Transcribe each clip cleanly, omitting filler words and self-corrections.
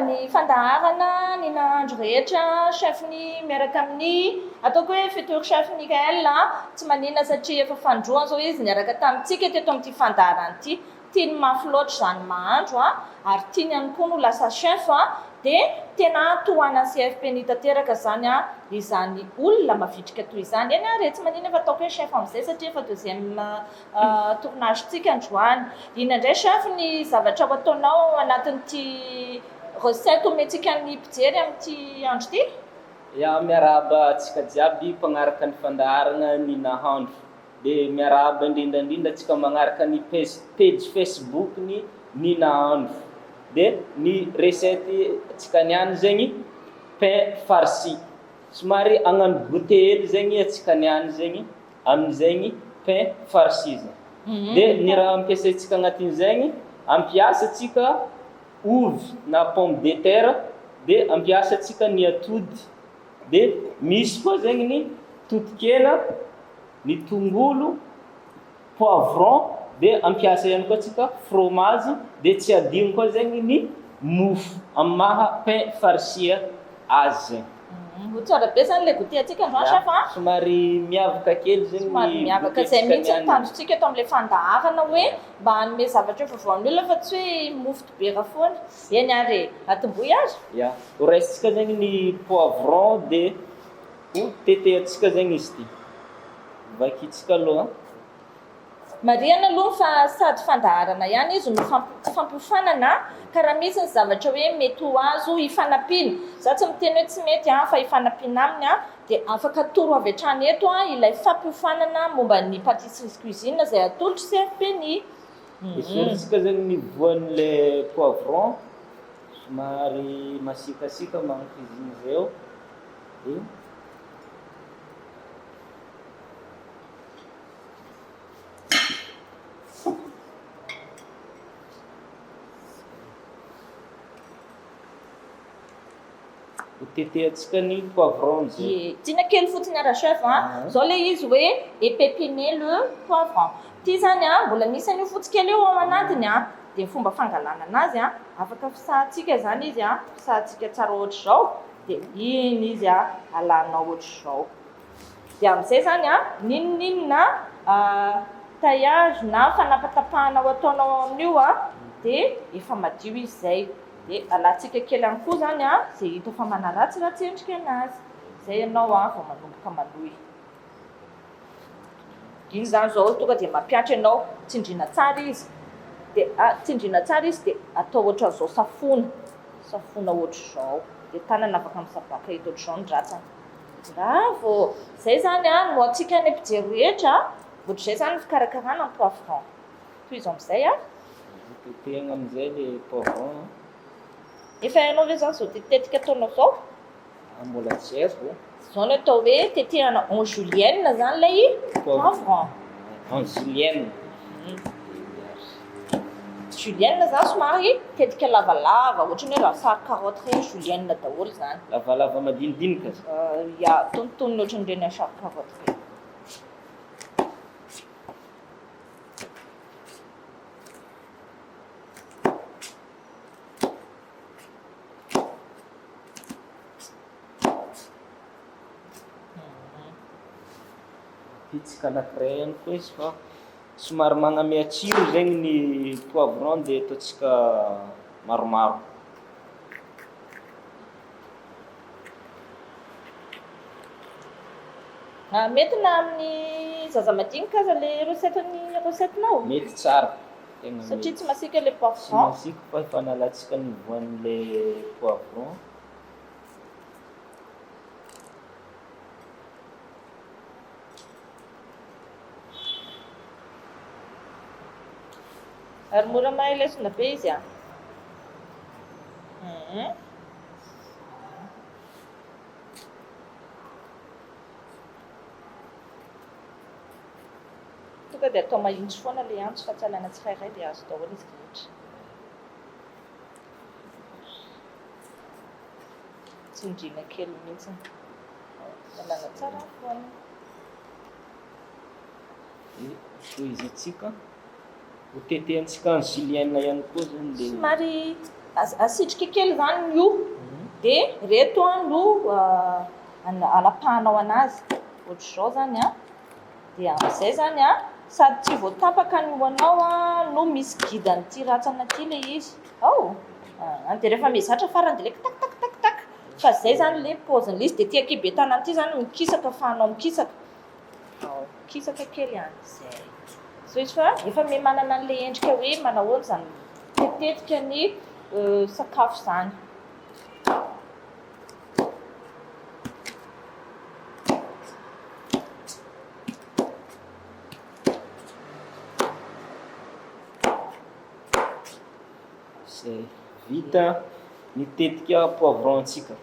ny fandaharana ny nahandro rehetra chefny miaraka amin'ny ataoko hoe futur chef Mickael tsy manina satria efa fandroana zao izy niaraka tamintsika teto amin'ity fandaharana ity tiany mafy loatra zany mahandro ary tiany ihany koa no lasa chef dia tena tohana CFP ny tanteraka zany izany olona mavitrika toy izany eny re tsy manina efa ataoko hoe chef amin'izay satria efa deuxième tournagentsika androany ina indray chef ny zavatra ho ataonao anatin'ity recette omentsika ny mpijery amin'ity andro ity ya miarahaba antsika jiaby mpanaraka ny fandaharana ny nahandro dia miarahaba indrindrandrindra antsika manaraka ny page Facebook ny nahandro dia ny recette antsika niany zegny pain farci somary agnano goûter hely zegny antsika niany zegny amin'izegny pain farci zegny dia ny raha ampiasaintsika agnatin'izegny ampiasa antsika ovy na pomme de terre dia ampiasa antsika ny atody dia misy koa zegny ny totokena ny tongolo poivron dia ampiasa ihany koa antsika fromage dia tsy adigno koa zegny ny mofo amin'ny maha pain farci azy zegny tsara be zany le goûter atsika androany chef somary miavaka kely zegny somary miavaka zay mihitsy nitandrotsika eto amin'ilay fandaharana hoe mba hanome zavatra efa voan'olona fa tsy hoe mofo dobera foana eny ary atomboy azy ya horaisitsika zegny ny poivron dia tetehantsika zegny izy ity vakitsika aloha mariana aloha fa sady fandaharana ihany izy no fampifanana ka raha misy ny zavatra hoe mety ho azo hifanampiana za tsy miteny hoe tsy mety fa hifanampiana aminy dia afaka toro avy hatrany eto ilay fampifanana momba ny pâtisserie cuisine izay atolotra CFP ny esoritsika zegny ny voan'ilay poivron somary masikasika magnaka izy igny zay eo dia tetehantsika ny poivron zay tiana kely fotsiny ara chef zao le izy hoe épépiner le poivron ty zany mbola misy an'io fotsikely io ao anatiny dia fomba fangalana anazy afaka fisahantsika zany izy fisahantsika tsara ohatra zao dia iny izy alanao ohatra zao dia amin'izay zany ninoninona taillage na fanapatapahanao ataonao amin'io dia efa madio izy zay dia alantsika kely ihany koa zany zay hita fa manaratsiratsy endrika anazy zay ianao vao manomboka maloy iny zany zao tonga dia mampiatra ianao tsindriana tsara izy dia tsindriana tsara izy dia atao ohatra zao safona ohatra zao dia tanana afaka misabaka hita ohatra zao ny ratsany bravo zay zany no atsika ny mpijery rehetra ohatra zay zany fikarakarana ny poivron toy izao amin'izay tetehana amin'izay le poivron efa hainao ve zany zao tetetika ataonao zao mbola tsy haiko zao no atao hoe tetehana en julienne zany lay poivron en julienne julienne zany somary tetika lavalava ohatra ny hoe lasary carotte regny julienne daholo zany lavalava madinidinika ya tontoniny ohatra nireny lasary carotte regny pitsika anankiray ihany koa izy fa somary magname tsiro zegny ny poivron dia ataontsika maromaro mety na amin'ny zaza madinika aza le recettenao mety tsara satria tsy masika le poivron tsy masika fa efa nalatsika ny voan'le poivron ary mora mahailesona be izy tonga dia atao mahitsy foana le antso fa tsy alana tsirairay dia azo daholo izy rehetra tsindriana kely mihitsiny alana tsara foana toy izy atsika ho tetehantsika ny julienne ihany koa zany le somary asitrika kely zany io dia reto no alapahanao anazy ohatr'izao zany dia amin'izay zany sady tsy voatapaka ny hoanao no misy gidanyity ratsana ty le izy dia rehefa mizatra farany dia le tak fa zay zany le paoziny izy dia tia kibe tanany ity zany mikisaka fahanao mikisaka kisaka kely ihany zay so izy fa efa me manana an'le endrika hoe manahoana zany tetetika ny sakafo zany zay vita mitetika poivron-tsika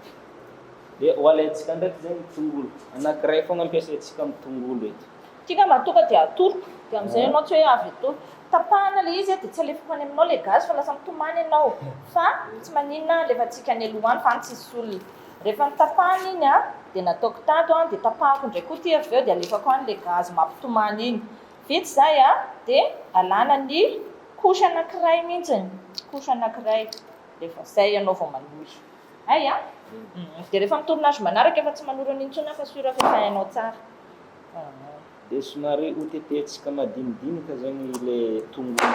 dia hoalaintsika ndraiky zegny tongolo anankiray fogna ampiasaintsika amin'ny tongolo eto tika matoka dia atoroko dia amin'izay ianao tsy hoe avy eto tapahana le izy dia tsy alefako any aminao le gaz fa lasa mitomany ianao fa tsy maninona lefantsika ny alohany fa tsisy olona rehefa nitapahana iny dia nataoko tato dia tapahako ndraiky koa ty avy eo dia alefako any le gaz mampitomany iny vita zay dia alana ny kosy anankiray mihitsiny kosy anankiray rehefa zay ianao vao manohy dia rehefa mitorin'azy manaraka efa tsy manora n'intsony fa sura fa hainao tsara dia somary hotetehitsika madinidinika zany le tongolo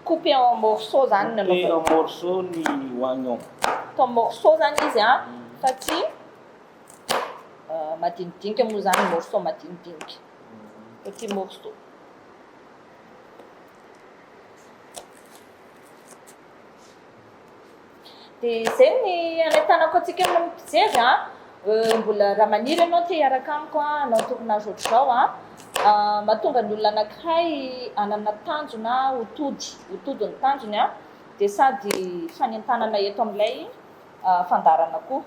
coupé en morceau zany coupé en morceau ny oignon atao morceau zany izy fa tsy madinidinika moa zany morceau madinidinika petit morceau dia zay ny anatanako atsika amin'ny mpijery mbola raha maniry ianao te hiaraka amiko anao tokonazy ohatr'izao mahatonga ny olona anankiray anana tanjona hotody ny tanjony dia sady fanentanana eto amin'ilay fandarana koa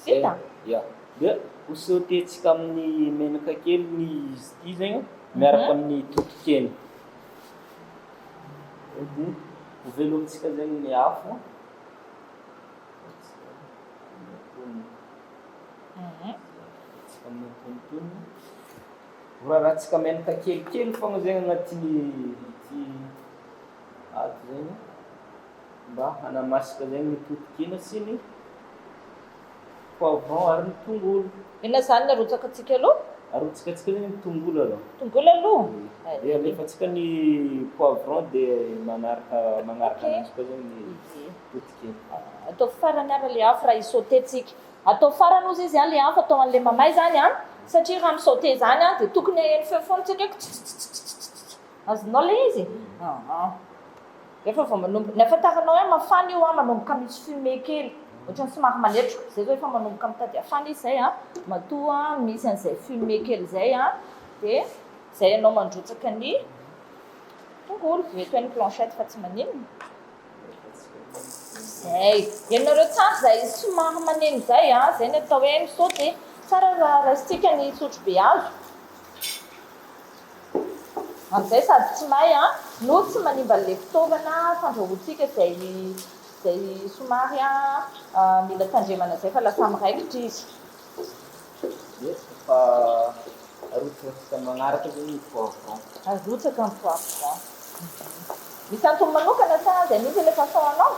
vita dia hosautetsika amin'ny menaka kely ny izy ity zegny miaraka amin'ny totokena dia hovelomitsika zegny ny afo rahatsika menaka kelikely fogna zegny agnatin'ny ato zegny mba hanamasika zegny ny totokena sy ny poivron ary ny tongolo ina zany ny arotsaka atsika aloha arotsikatsika zegny ny tongolo aloha dia alefatsika ny poivron dia manaraka anazy koa zegny ny totokena atao farany ara le afo raha isautétsika atao farany ozy izy le afo atao an'le mamay zany satria raha misauté zany dia tokony eny feo foana tsika azonao le izy rehefa vao manomboka ny afantaranao hoe mafana io manomboka misy fumé kely ohatrany somary manetroka zay zao efa manomboka mitady afana izy zay matoa misy an'izay fumé kely zay dia zay ianao mandrotsaka ny tongolo mety hoe ny planchette fa tsy maninona zay ianareo tsara zay somary maneno zay zay ny atao hoe misauté tsara rasitsika ny sotro be azo amin'izay sady tsy may no tsy manimba le fitaovana fandrahoantsika zay somary mila tandremana zay fa lasa miraikitra izy fa arotsaka magnaraka zegny poivron arotsaka ny poivron misy antony manokana sa zay misy le façon-anao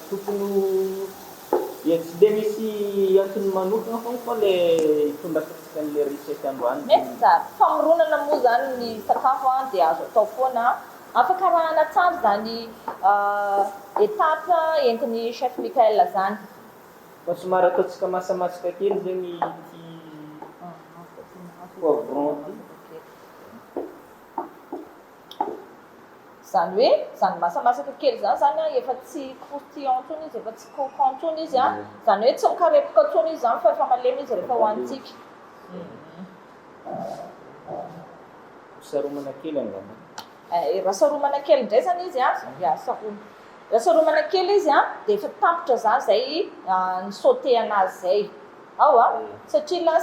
tokony tsy dia misy antony manokana fogna fa le itondrakatsika n'le recette androany mety tsara famoronana moa zany ny sakafo dia azo atao foana afaka arahana tsara zany étape entin'ny chef Mickael zany fa somary ataotsika masamasaka kely zegny ty poivron ty zany hoe zany masamasaka kely zany efa tsy croustillant tsony izy efa tsy croquant tsony izy zany hoe tsy mikarepoka tsony izy zany fa efa malemy izy rehefa hoantsika saromana kely angamba raha saromana kely indray zany izy saromana kely izy dia efa tampotra zany zay ny sauté anazy zay satria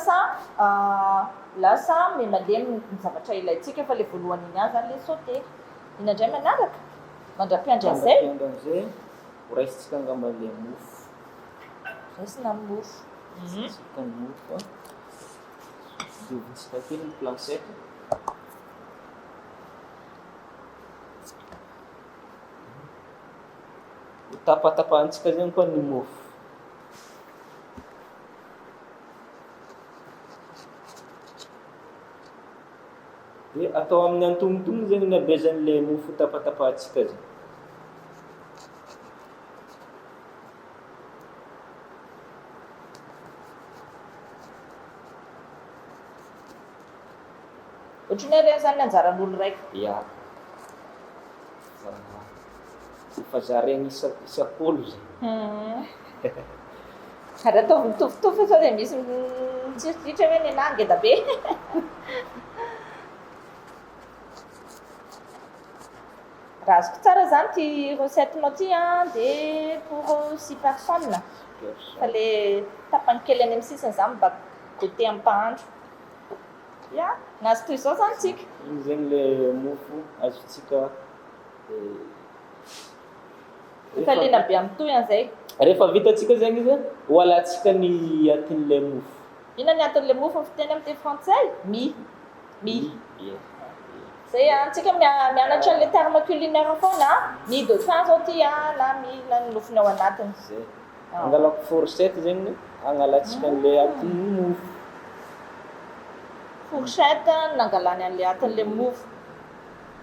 lasa malemy ny zavatra ilayntsika efa le voalohany iny zany le sauté inandray manaraka mandra-piandry an'izay horaisitsika angamba le mofo raisina mofo tsika ny mofo diovintsika kely ny planchette tapatapahantsika zegny koa ny mofo. Dia atao amin'ny antonontonony zegny ny abezan'ilay mofo tapatapahantsika zegny. Ohatran'ny hoe zany anjaran'olo raiky. Ya. Efa zaraigny isak'olo zegny. Ary atao mitovitovy sao dia misy mitsiritry hoe ny nahy ngeda be. Raha azoko tsara zany ty recette-nao ty dia pour 6 personnes. Fa le tapany kely any amin'ny sisiny zany mba goûter amin'ny mpahandro. Ya, nahazo toy izao zany tsika. Igny zegny le mofo azontsika efa lena be amin'ny toy an'izay. Rehefa vitatsika zegny izy ho alantsika ny atin'ilay mofo. Inona ny atin'ilay mofo amin'ny fiteny amin'ny teny frantsay? Mie. Zay antsika mianatra le terme culinaire foana. Mie de pain zao ty na mie na ny nofony ao anatiny. Zay. Angalako fourchette zegny angalatsika an'ilay atin'ny mofo. Fourchette nangalany an'ilay atin'ilay mofo.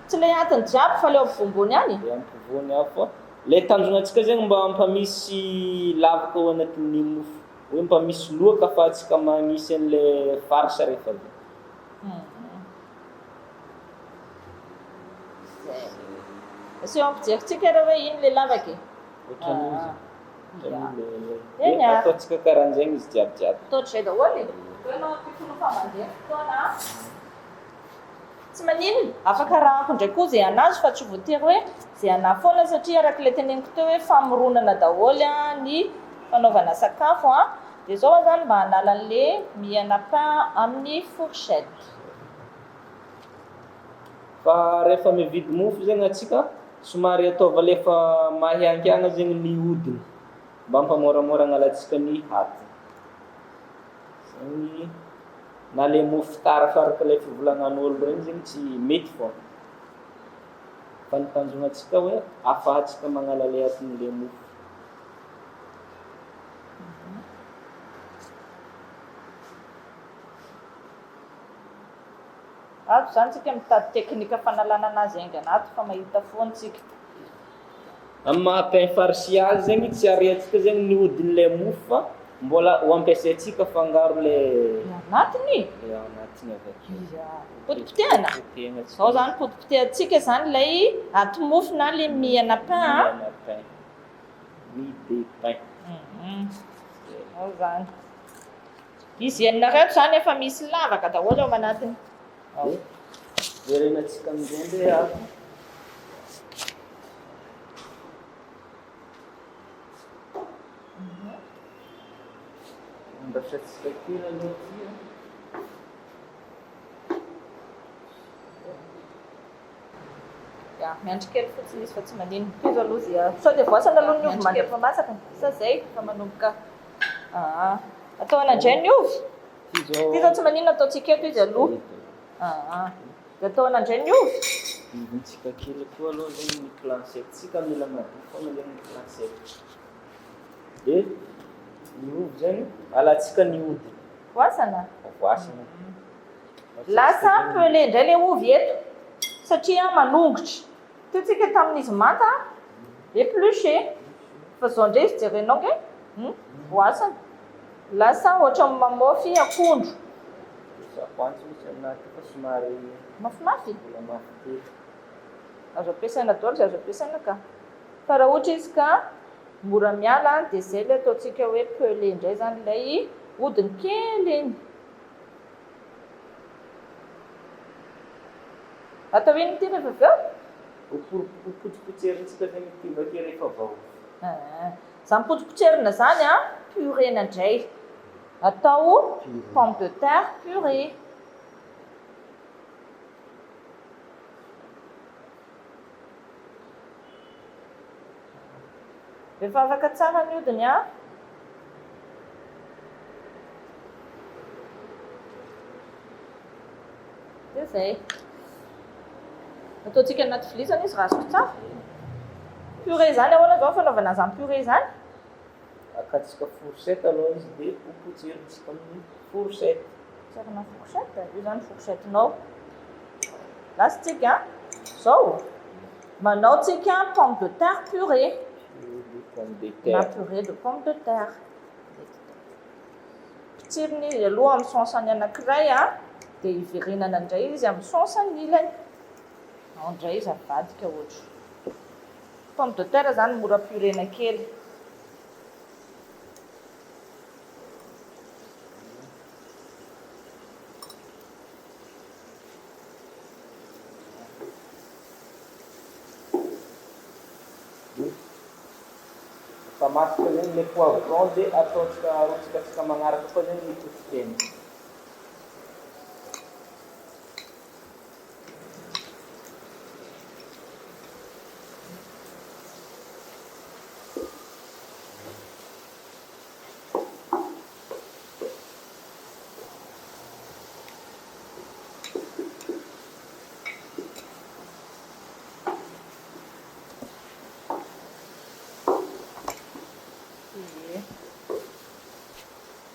Tsy ilay atiny jiaby fa ilay ampovoany any. Le ampovoany ao fa le tanjonantsika zegny mba ampamisy lavaka ao anatin'ny mofo. Hoe mba misy loaka fa atsika magnisy an'ilay farci rehefa avy. Zay. Ampijerintsika raha hoe ino le lavaka e? Ohatran'izay. Ataontsika karahan'izegny izy jiabijiaby. Ataotrizay daholo e. Anao fifolofa mandeha fotoana. Tsy maninona, afaka arahako ndraiky koa zay anazy fa tsy voatery hoe zay anahy foana satria araka le teneniko teo hoe famoronana daholo ny fanaovana sakafo dia zao zany mba hanala an'le miana pain amin'ny fourchette. Fa rehefa mividy mofo zegny atsika somary ataova lefa mahiankiagna zegny ny hodiny mba hampamoramora agnalantsika ny haty. Zegny na le mofo tarafaraka ilay fivolagnan'olo regny zegny tsy mety fô. Fa ny tanjonantsika hoe ahafahantsika magnala le atin'ilay mofo. Ato zany tsika mitady teknika fanalana anazy hainga anaty fa mahita foana tsika. Amin'ny maha-pain farci azy zegny tsy ariantsika zegny ny hodin'ilay mofo fa mbola ho ampiasaintsika fangaro le anatiny. Le anatiny avy akeo. Potipotehana. Zao zany potipotehantsika zany ilay aty mofo na le miana pain. Mie de pain. Zao zany. Izy ianareo zany efa misy lavaka daholo ao anatiny. Verenantsika amin'izay ndeha ambasatsika kely aloha ty. Ya, miandry kely fotsiny izy fa tsy maninona. Izy aloha zay sao dia voasana aloha ny ovy mandeha fa masaka. Sa zay fa manomboka. Atao anandray ny ovy. Ty zao tsy maninona ataontsika eto izy aloha. Atao anandray ny ovy. Divintsika kely koa aloha zegny ny plancette. Tsika mila madio foana zegny ny plancette. Dia ny ovy zegny alantsika ny hodiny. Voasana. Voasana. Lasa pelé indray le ovy eto satria manongotra. Teo tsika tamin'izy manta épluché. Fa zao indray izy jerenao ke voasana. Lasa ohatra mamofy akondro. Sakafo misy aminaty fa somary mafimafy. mbola mafy kely. Azo ampiasaina daholo zay azo ampiasaina ka. Fa raha ohatra izy ka mora miala dia zay le ataontsika hoe pelé indray zany ilay hodiny kely iny. Atao ino ty rehefa avy eo? Potsipotserintsika zegny ty bakeo rehefa vao. Zany potsipotserinà zany purée-na indray. Atao pomme de terre purée. Rehefa afaka tsara ny hodiny dia zay. Ataontsika anaty vilia zany izy raha azoko tsara. purée zany ahoana zao fanaovana zany purée zany? Akatsika fourchette aloha izy dia popotserintsika amin'ny fourchette. Sarina fourchette, io zany fourchettenao. Lasitsika zao. Manao tsika pomme de terre purée. Pomme de Na terre. purée de pomme de terre. Pitiriny izy aloha amin'ny saosany anankiray dia ivirinana indray izy amin'ny saosany ilany. Ao indray izy avadika ohatra. Pomme de terre zany mora puréna kely. Fa masaka zegny le poivron dia ataontsika arotsikatsika magnaraka koa zegny ny tosikena.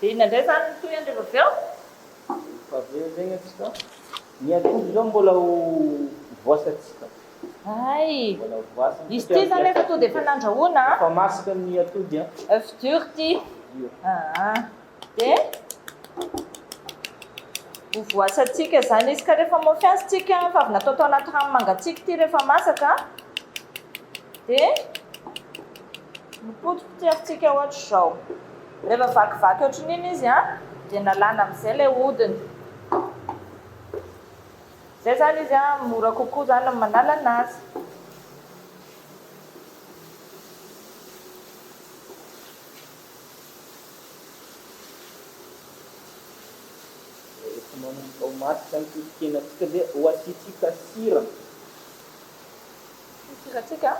Dia ina indray zany toy andreva avy eo? Fa avy eo zegny atsika ny atody zao mbola ho voasatsika. Ay, Mbola ho voasana. izy ty zany efa to dia efa nandrahoana. Fa masaka ny atody Œuf dur ty. Dia ho voasantsika zany izy ka rehefa mafy azy tsika fa avy natao tao anaty rano mangatsiaka ty rehefa masaka dia mipotipotirintsika ohatra izao. Rehefa vakivaky ohatran'iny izy dia nalana amin'izay ilay hodiny. Zay zany izy mora kokoa zany amin'ny manala anazy. rehefa manomboka ho masaka ny tosikena-tsika dia ho asitsika sira. Siratsika?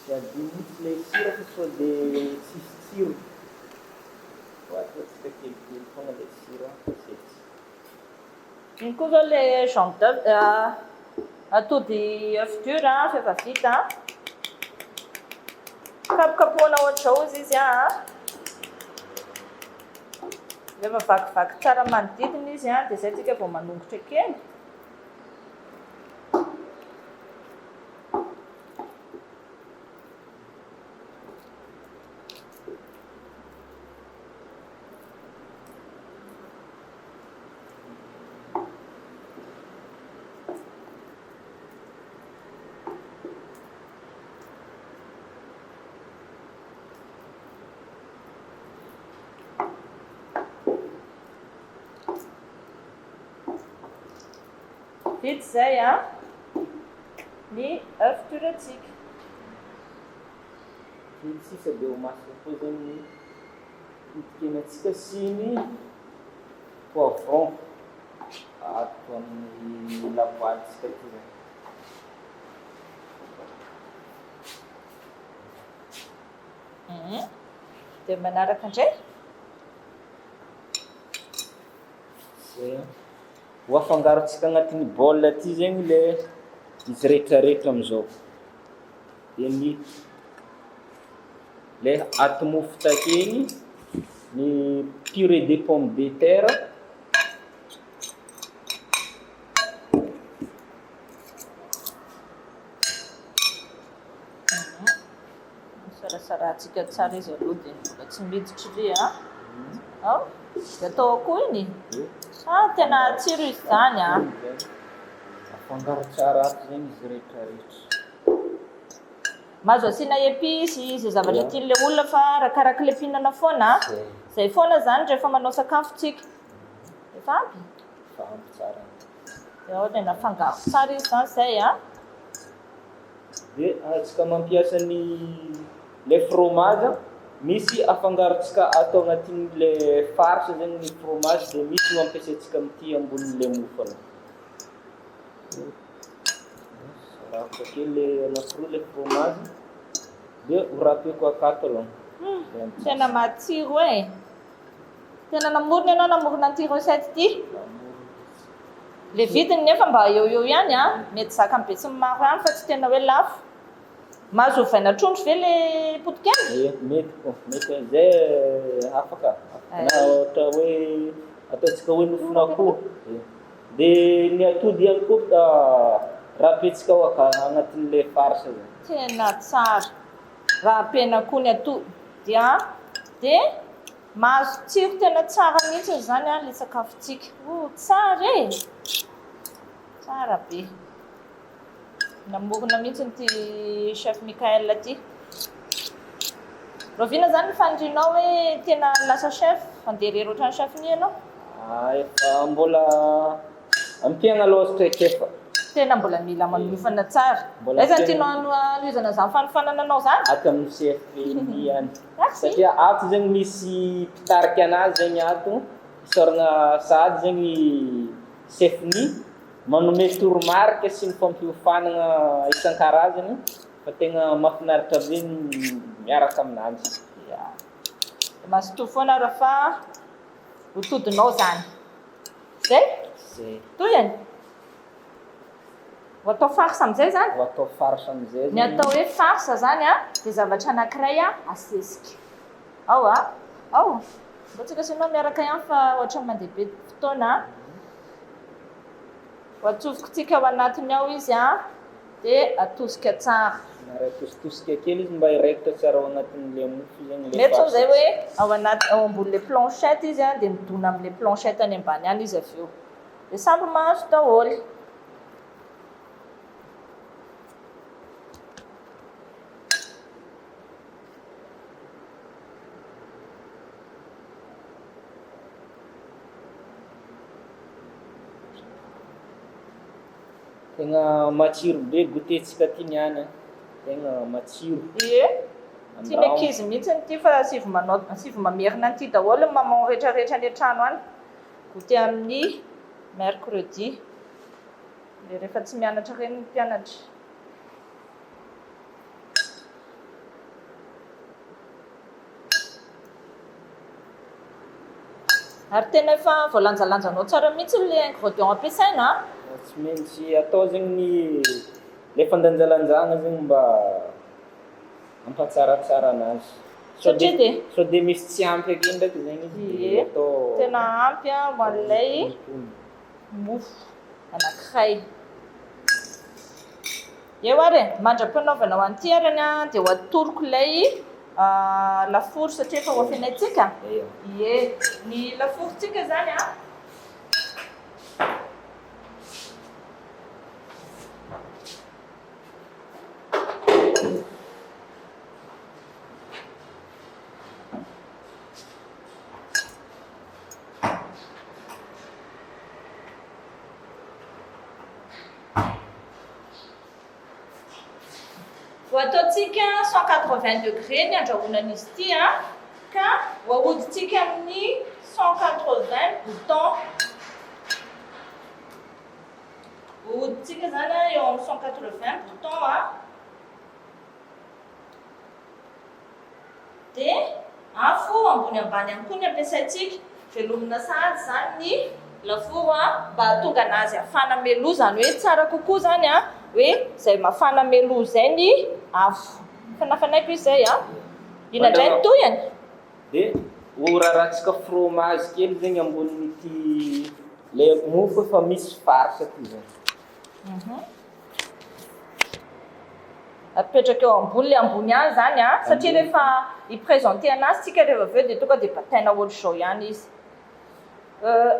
Tsy adino mihitsy ilay sira fa sao dia tsisy tsiro. Ataontsika kelikely foana ilay sira asetsika. Iny koa zao ilay jambe d'œuf atody œuf dur fa efa vita. Kapokapohana ohatra izao izy rehefa vakivaky tsara manodidina izy dia izay tsika vao manongotra kely. Vita izay ny œuf dur-tsika. Vita sisa dia ho masaka koa zegny ny tosikena-tsika sy ny poivron ato amin'ny lapoalintsika ty zany. Dia manaraka indray zay ho afangarontsika agnatin'ny bol ty zegny le izy rehetrarehetra amin'izao. Dia ny le aty mofo takeny ny purée de pomme de terre. Sarasaratsika tsara izy aloha dia mbola tsy miditra ry dia atao akoho iny. Tena tsiro izy zany Afangaro tsara ato zegny izy rehetrarehetra. mahazo asiana épice izay zavatra tian'ilay olona fa arakaraka ilay fihinana foana. Zay foana zany rehefa manao sakafotsika. Efa ampy? Fa ampy tsara. Dia ao dia nafangaro tsara izy zany zay Dia antsika mampiasa ny le fromage, misy afangarontsika atao agnatin'le farce zegny ny fromage dia misy mampiasantsika amin'ity ambonin'le mofo. Sarafika kely le anankiroa le fromage dia horapeko akato aloha. Tena matsiro Tena namorona ianao namorona an'ity recette ity. Le vidiny nefa mba eo ihany mety zaka amin'ny be sy ny maro ihany fa tsy tena hoe lafo. mahazo ovaina trondro ve le potikena? Mety zay afaka na ohatra hoe ataontsika hoe nofon'akoho dia ny atody ihany koa raha petsika agnatin'le farce zay. Tena tsara raha ampena koa ny atody dia mahazo tsiro tena tsara mihitsy zany le sakafontsika. Tsara e! Tsara be. Namorona mihitsy ty chef Mickael ty. Rovina zany fandrinao hoe tena lasa chef, andeha irery ohatrany chef ni ianao? Efa mbola ampiagna aloha efa. Tena mbola mila manofana tsara. Zany tianao anoizana zany fanofanananao zany? Ato amin'ny CFP ihany. Satria ato zegny misy mpitarika anazy zegny ato, isoragna sady zegny chef-ny manome toromarika sy ny fampiofanagna isan-karazany fa tegna mahafinaritra be miaraka aminanjy. Mazotoa foana raha fa hotodinao zany. Zay? Toyany? Ho atao farce amin'izay zany? Ho atao farce amin'izay. Ny atao hoe farce zany dia zavatra anankiray asesika. Ao. Mbô tsika sinao miaraka ihany fa ohatra mandeha be fotoana. Ho atsofokontsika ao anatiny ao izy dia atosika tsara. Atositosika kely izy mba hirekitra tsara ao anatin'le mofo zegny. Mety zao zay hoe ao ambonin'le planchette izy dia midona amin'le planchette any ambany any izy avy eo. Dia samby mahazo daholo. Tegna matsiro be goûter-tsika ty niany. Tegna matsiro. Ty ankizy mihitsy ty fa sivy mamerina an'ity daholo maman rehetrarehetra ny trano any. Goûter amin'ny mercredi. Le rehefa tsy mianatra reny ny mpianatra. Ary tena efa voalanjalanjanao tsara mihitsy le ingrédient ampiasaina. Tsy maintsy atao zegny le fandanjalanjana zegny mba ampatsaratsara anazy. Sao dia misy tsy ampy ake ndraiky zegny izy atao. Tena ampy ho an'ilay mofo anankiray. Eo ary mandra-panaovana ho an'ity arany dia ho atoroko ilay lafaoro satria efa ho afenaitsika. Ny lafaorontsika zany ho ataontsika 180 degré ny andrahoanan'izy ity ka ho ahodintsika amin'ny 180 bouton. Ahodintsika zany eo amin'ny 180 bouton dia afo ambony ambany ihany koa ny ampiasaintsika. Velomina sady zany ny lafaoro mba hahatonga anazy hafana meloa zany hoe tsara kokoa zany hoe zay mafana meloa zay ny afo. Fanafanaiko izy zay inandray ny toyany. Dia ho rarahantsika fromage kely zegny ambonin'ity le mofo efa misy farce ty zany. Apetraka eo ambony le ambony any zany satria rehefa hiprésenter anazy tsika rehefa avy eo dia tonga dia bataina ohatr'izao ihany izy.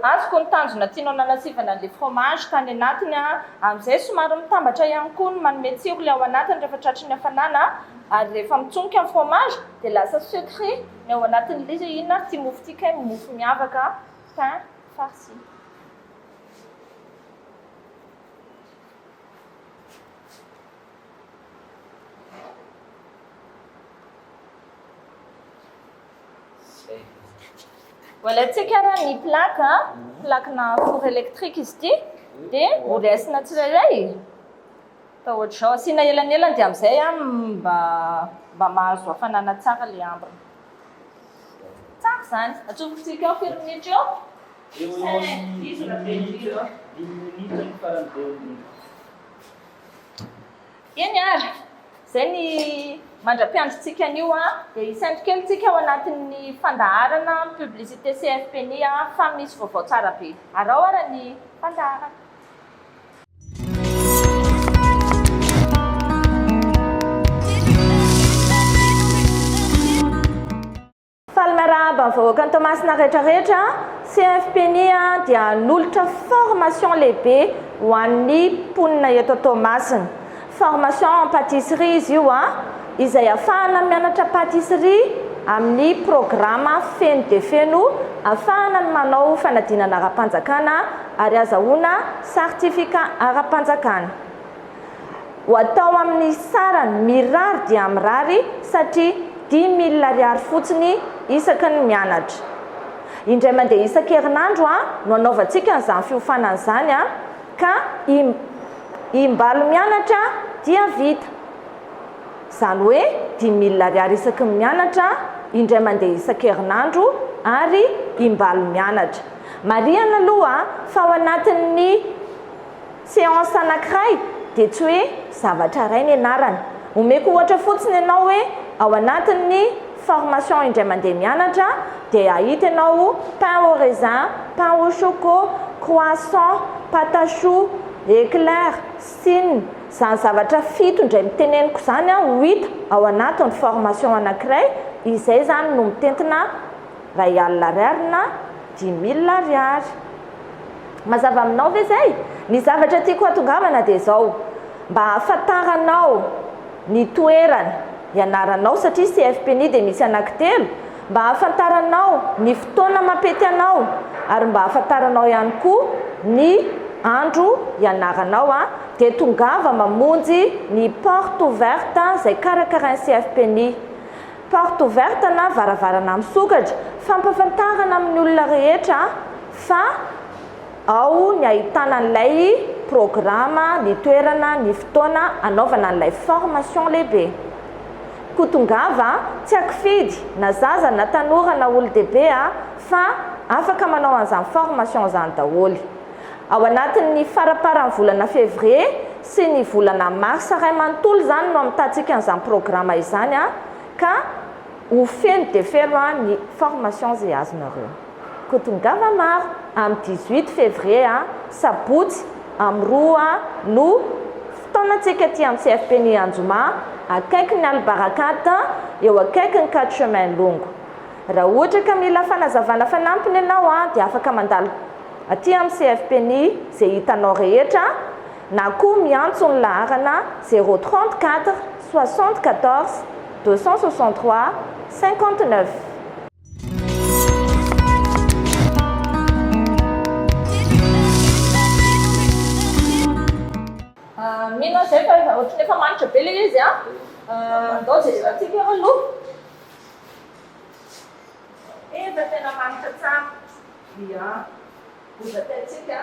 Azoko ny tanjona tianao nanasivana an'le fromage ka ny anatiny amin'izay somary mitambatra ihany koa ny manome tsiro le ao anatiny rehefa tratry ny hafanana ary rehefa mitsonika ny fromage dia lasa secret ny ao anatin'le izy inona ty mofo ty kay mofo miavaka pain farci. Voilà, tsika raha ny plaque-na four électrique izy ity dia ho raisina tsirairay. Atao ohatr'izao asiana elanelany dia amin'izay mba mahazo hafanana tsara le ambiny. Tsara zany. Atsofokontsika ao firy minitra eo? 10 minitra. Eny ary, Zay ny mandra-piandrintsika an'io dia isandrikelintsika ao anatin'ny fandaharana publicité CFP-ny fa misy vaovao tsara be. Arao ara ny fandaharana. Falmaraba vahoaka ny Tomasina rehetrarehetra, CFP-ny dia nolotra formation lehibe ho an'ny mponina eto Tomasina. Formation en pâtisserie izy io izay ahafahana mianatra pâtisserie amin'ny programme feno dia feno, ahafahana manao fanadinana ara-panjakana ary azahoana certificat ara-panjakana. Ho atao amin'ny sarany mirary dia mirary satria 10,000 ariary fotsiny isaky ny mianatra. Indray mandeha isan-kerinandro no anaovantsika n'izany fiofanana izany ka imbalo mianatra dia vita. Izany hoe 10,000 ariary isaky ny mianatra, indray mandeha isan-kerinandro ary imbalo mianatra. Marihana aloha fa ao anatin'ny séance anankiray dia tsy hoe zavatra iray ny anarany. Omeko ohatra fotsiny ianao hoe ao anatin'ny formation indray mandeha mianatra dia ahita ianao pain au raisin, pain au choco, croissant, pâte à choux, éclair, sine. Izany zavatra fito indray miteneniko izany ho hita ao anatin'ny formation anankiray, izay izany no mitentina 2,000 ariary na 10,000 ariary. Mazava aminao ve zay? Ny zavatra tiako hatongavana dia izao, mba ahafantaranao ny toerana ianaranao satria CFP-ny dia misy anankitelo, mba ahafantaranao ny fotoana mampety anao ary mba ahafantaranao ihany koa ny andro ianaranao dia tongava mamonjy ny porte ouverte izay karakarain'ny CFP-ny. Porte ouverte na varavarana misokatra, fampafantarana amin'ny olona rehetra fa ao ny ahitana an'ilay programme, ny toerana, ny fotoana anaovana an'ilay formation lehibe. Kotongava tsy akifidy na zaza na tanora na olo-dehibe fa afaka manao an'izany formation izany daholo. Ao anatin'ny faraparan'ny volana février sy ny volana mars iray manontolo izany no amitatsika an'izany programme izany ka ho feno dia feno ny formation izay azonareo. Kotongava maro amin'ny 18 février sabotsy amin'ny 2 no fotoanantsika aty amin'ny CFP-ny Anjoma akaiky ny Albarakata eo akaiky ny 4 chemin longo. Raha ohatra ka mila fanazavana fanampiny ianao dia afaka mandalo aty amin'ny CFP-ny izay hitanao rehetra na koa miantso ny laharana 034 74 263 59. Mino zay fa ohatrany efa manitra be ilay izy andao jerevantsika eo aloha. Efa tena manitra tsara. Ia, bozataitsika.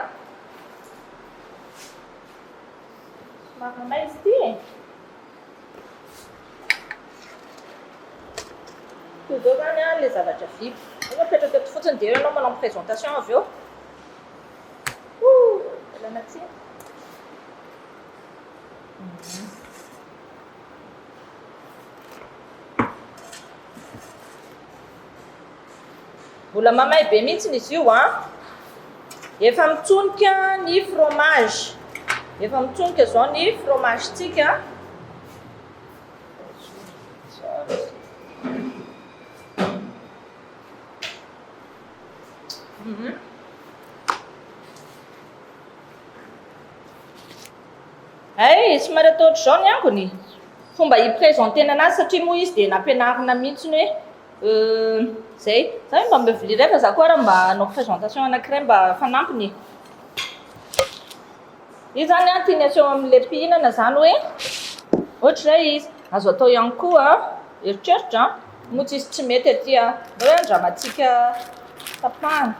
Somary izy ity e. Toy izao zany ilay zavatra vita. Io apetraka eto fotsiny dia ianao manao présentation avy eo. Elana tsia. Mbola mamay be mihitsy izy io efa mitsonika ny fromage. Efa mitsonika izao ny fromagentsika. Somary atao ohatr'izao ny angony. Fomba hiprésentena anazy satria moa izy dia nampianarina mihitsy ny hoe zay. Zay mba mivevilia rehefa za koa raha mba hanao présentation anankiray mba fanampiny. Izy zany tiany aseho amin'ilay mpihinana zany hoe ohatr'izay izy. Azo atao ihany koa eritreritra moa tsy izy tsy mety aty hoe andramantsika tapahana.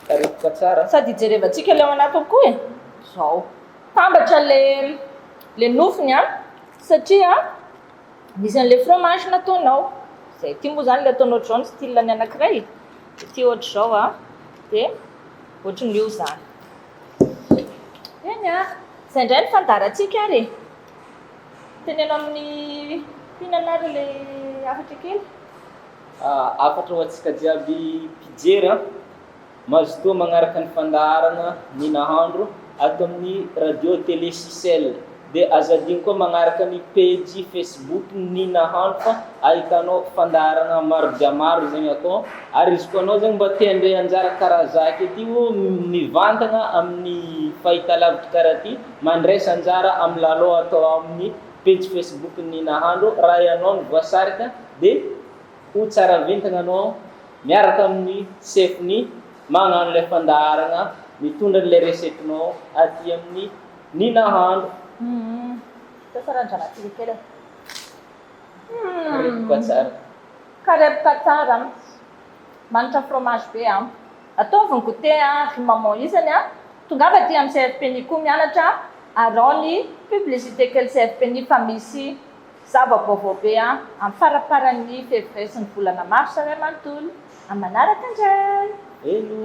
Tariboka tsara. Sady hijerevantsika ilay ao anaty ao koa e. Zao. Tambatra le nofony satria misy an'ilay fromage nataonao. Zay ty moa zany ilay ataonao ohatr'izao ny style-ny anankiray. Ty ohatr'izao dia ohatr'n'io zany. Eny zay indray ny fandarantsika ary. tenenao amin'ny fihinanary le afatra kely? Afatra ho antsika jiaby mpijery mazotoa magnaraka ny fandaharana ny nahandro ato amin'ny radio télé Sisel. Dia azadigny koa magnaraka ny page Facebook ny nahandro fa ahitanao fandaharana maro dia maro zegny akao. Ary izy koa anao zegny mba te handray anjara karaha zaka ety mivantagna amin'ny fahitalavitra karaha ty, mandraisa anjara amin'ny lalao atao amin'ny page Facebook ny nahandro. Raha ianao ny voasarika dia ho tsara ventagna anao miaraka amin'ny chef-ny magnano le fandaharana mitondra le recette-nao aty amin'ny ny nahandro. Sasarandrana kely kely. Rehetra tsara. Karepoka tsara. Manitra fromage be ataovy ny goûter ry maman isany tongava aty amin'ny CFP koa mianatra arao ny publicité kely CFP fa misy zava-baovao be amin'ny faraparan'ny février sy ny volana mars ray manontolo amin'ny manaraka indray. Hello.